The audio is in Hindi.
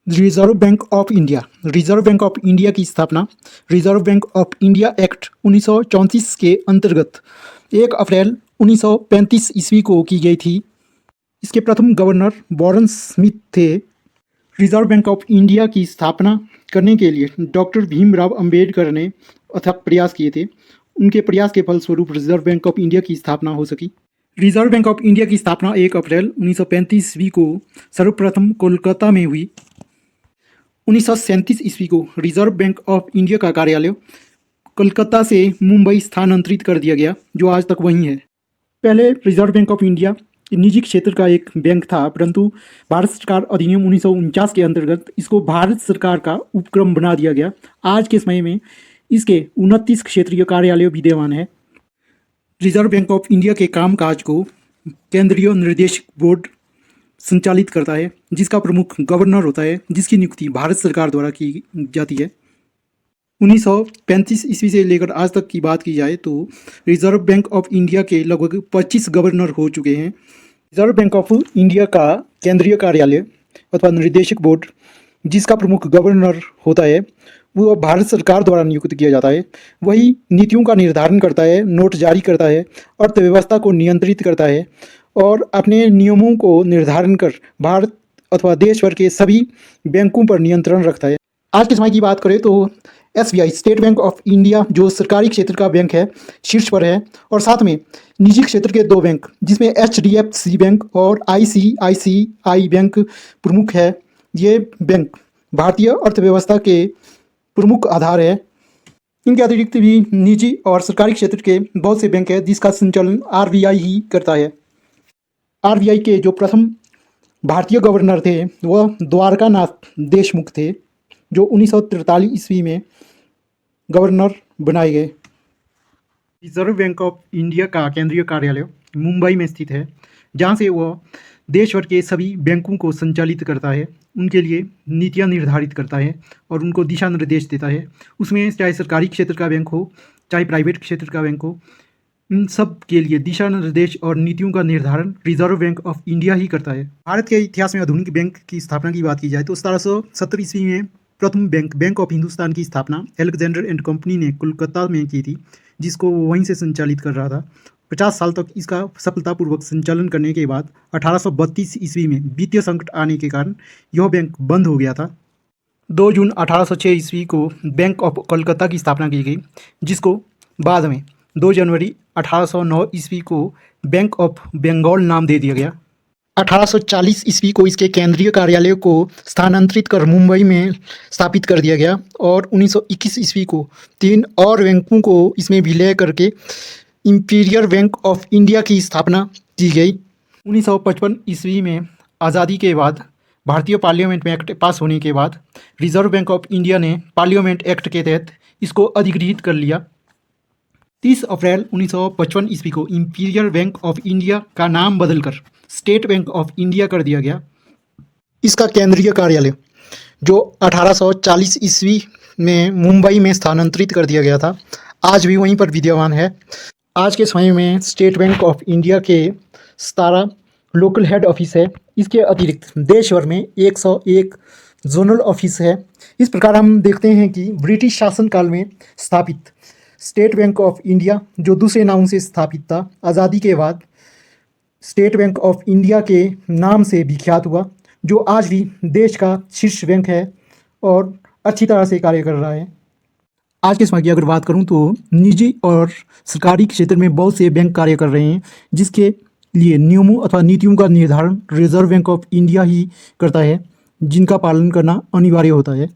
Reserve bank of India. Reserve bank of India की स्थापना reserve bank of India act 1934 के अंतर्गत 1 अप्रैल 1935 ईस्वी को की गई थी। इसके प्रथम गवर्नर वॉरेन स्मिथ थे। रिजर्व बैंक ऑफ इंडिया की स्थापना करने के लिए डॉक्टर भीमराव अंबेडकर ने अथक प्रयास किए थे। उनके प्रयास के फलस्वरूप रिजर्व बैंक ऑफ इंडिया की स्थापना हो सकी। रिजर्व बैंक ऑफ इंडिया की स्थापना 1 अप्रैल 1935 ईस्वी को सर्वप्रथम कोलकाता में हुई। 1937 ईस्वी को रिजर्व बैंक ऑफ इंडिया का कार्यालय कोलकाता से मुंबई स्थानांतरित कर दिया गया, जो आज तक वहीं है। पहले रिजर्व बैंक ऑफ इंडिया निजी क्षेत्र का एक बैंक था, परंतु भारत सरकार अधिनियम 1949 के अंतर्गत इसको भारत सरकार का उपक्रम बना दिया गया। आज के समय में इसके 29 क्षेत्रीय कार्यालय विद्यमान है। रिजर्व बैंक ऑफ इंडिया के कामकाज को केंद्रीय निर्देशक बोर्ड संचालित करता है, जिसका प्रमुख गवर्नर होता है, जिसकी नियुक्ति भारत सरकार द्वारा की जाती है। 1935 ईस्वी से लेकर आज तक की बात की जाए तो रिजर्व बैंक ऑफ इंडिया के लगभग 25 गवर्नर हो चुके हैं। रिजर्व बैंक ऑफ इंडिया का केंद्रीय कार्यालय अथवा निर्देशक बोर्ड, जिसका प्रमुख गवर्नर होता है, वो भारत सरकार द्वारा नियुक्त किया जाता है। वही नीतियों का निर्धारण करता है, नोट जारी करता है, अर्थव्यवस्था को नियंत्रित करता है और अपने नियमों को निर्धारण कर भारत अथवा देश भर के सभी बैंकों पर नियंत्रण रखता है। आज के समय की बात करें तो SBI state bank of India, जो सरकारी क्षेत्र का बैंक है, शीर्ष पर है। और साथ में निजी क्षेत्र के 2 बैंक, जिसमें HDFC बैंक और ICICI बैंक प्रमुख है। ये बैंक भारतीय अर्थव्यवस्था के प्रमुख आधार है। इनके अतिरिक्त भी निजी और सरकारी क्षेत्र के बहुत से बैंक हैं, जिसका संचालन RBI ही करता है। RBI के जो प्रथम भारतीय गवर्नर थे वह द्वारकानाथ देशमुख थे, जो 1943 ईस्वी में गवर्नर बनाए गए। रिजर्व बैंक ऑफ इंडिया का केंद्रीय कार्यालय मुंबई में स्थित है, जहां से वह देश भर के सभी बैंकों को संचालित करता है, उनके लिए नीतियां निर्धारित करता है और उनको दिशा निर्देश देता है। उसमें चाहे सरकारी क्षेत्र का बैंक हो, चाहे प्राइवेट क्षेत्र का बैंक हो, इन सब के लिए दिशा निर्देश और नीतियों का निर्धारण रिजर्व बैंक ऑफ इंडिया ही करता है। भारत के इतिहास में आधुनिक बैंक की स्थापना की बात की जाए तो 1770 ईस्वी में प्रथम बैंक ऑफ हिंदुस्तान की स्थापना अलेक्जेंडर एंड कंपनी ने कोलकाता में की थी, जिसको वो वहीं से संचालित कर रहा था। 50 साल तक इसका सफलतापूर्वक संचालन करने के बाद 1832 ईस्वी में वित्तीय संकट आने के कारण यह बैंक बंद हो गया था। 2 जून 1806 ईस्वी को बैंक ऑफ कोलकाता की स्थापना की गई, जिसको बाद में 2 जनवरी 1809 ईस्वी को बैंक ऑफ बंगाल नाम दे दिया गया। 1840 ईस्वी को इसके केंद्रीय कार्यालय को स्थानांतरित कर मुंबई में स्थापित कर दिया गया और 1921 ईस्वी को 3 और बैंकों को इसमें विलय करके इंपीरियल बैंक ऑफ इंडिया की स्थापना की गई। 1955 ईस्वी में आज़ादी के बाद भारतीय पार्लियामेंट में एक्ट पास होने के बाद रिजर्व बैंक ऑफ इंडिया ने पार्लियामेंट एक्ट के तहत इसको अधिगृहीत कर लिया। 30 अप्रैल 1955 ईस्वी को इंपीरियल बैंक ऑफ इंडिया का नाम बदलकर स्टेट बैंक ऑफ इंडिया कर दिया गया। इसका केंद्रीय कार्यालय, जो 1840 ईस्वी में मुंबई में स्थानांतरित कर दिया गया था, आज भी वहीं पर विद्यमान है। आज के समय में स्टेट बैंक ऑफ इंडिया के 17 लोकल हेड ऑफिस है। इसके अतिरिक्त देश भर में 101 जोनल ऑफिस है। इस प्रकार हम देखते हैं कि ब्रिटिश शासनकाल में स्थापित स्टेट बैंक ऑफ इंडिया, जो दूसरे नाम से स्थापित था, आज़ादी के बाद स्टेट बैंक ऑफ इंडिया के नाम से विख्यात हुआ, जो आज भी देश का शीर्ष बैंक है और अच्छी तरह से कार्य कर रहा है। आज के समय की अगर बात करूं तो निजी और सरकारी क्षेत्र में बहुत से बैंक कार्य कर रहे हैं, जिसके लिए नियमों अथवा नीतियों का निर्धारण रिजर्व बैंक ऑफ इंडिया ही करता है, जिनका पालन करना अनिवार्य होता है।